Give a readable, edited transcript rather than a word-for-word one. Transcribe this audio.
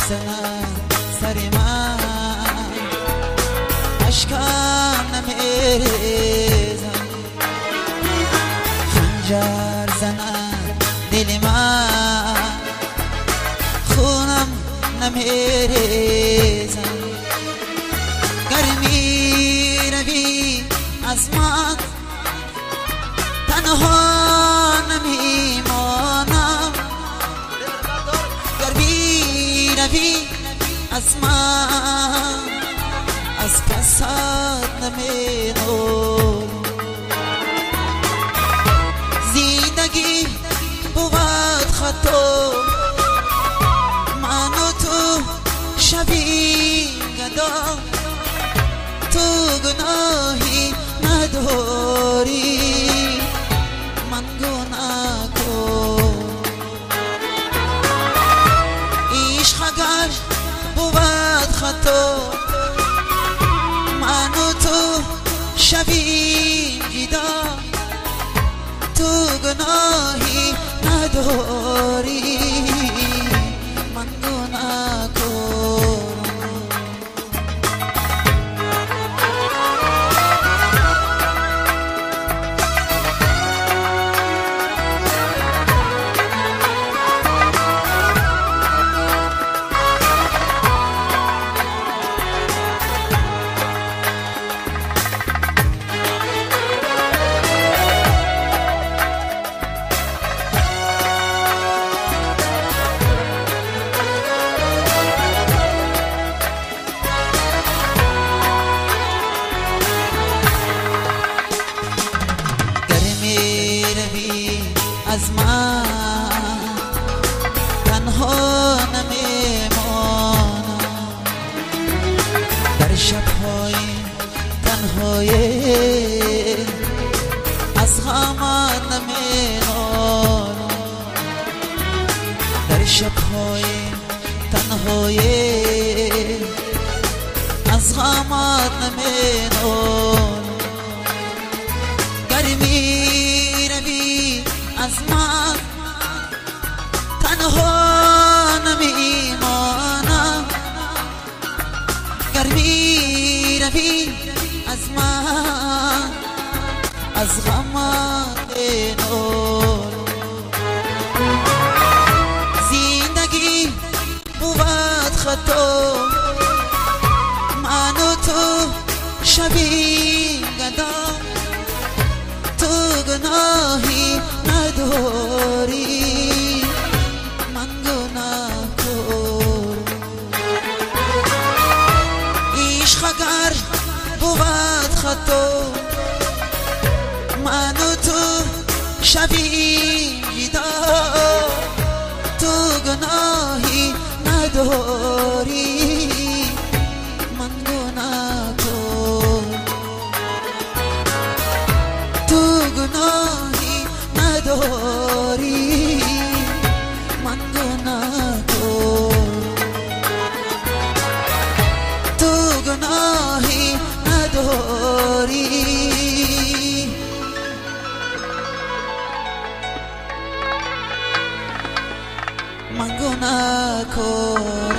میزنم سر من، اشکان نمیریزم، خنجر زنم دل من، خونم نمیریزم. گر میروی از من تنها نمیمانم، گر میروی از من از پسات نمینم. زندگی بود خطا، من و تو شبیه گدا، تو گناهی نداری من گناه کن. عشق اگر بود خطا، من و تو شبیه گدا، تو گناهی نداری من گناه کن. از من تنها نمیمانم، در شب‌های تنهای از غمت نمینالم، در شب‌های تنهای از غمت نمینالم. گر میروی از من تنها نمیمانم، گر میروی از من از غمت نالم. زندگی بود خطا، من و تو شبیه گدا، تو گناهی نداری من گناه کن. عشق اگر بود خطا، من و تو شبیه گدا، تو گناهی نداری من گناه کن. تو گناهی نداری من گناه کن. تو گناهی نداری من گناه کن.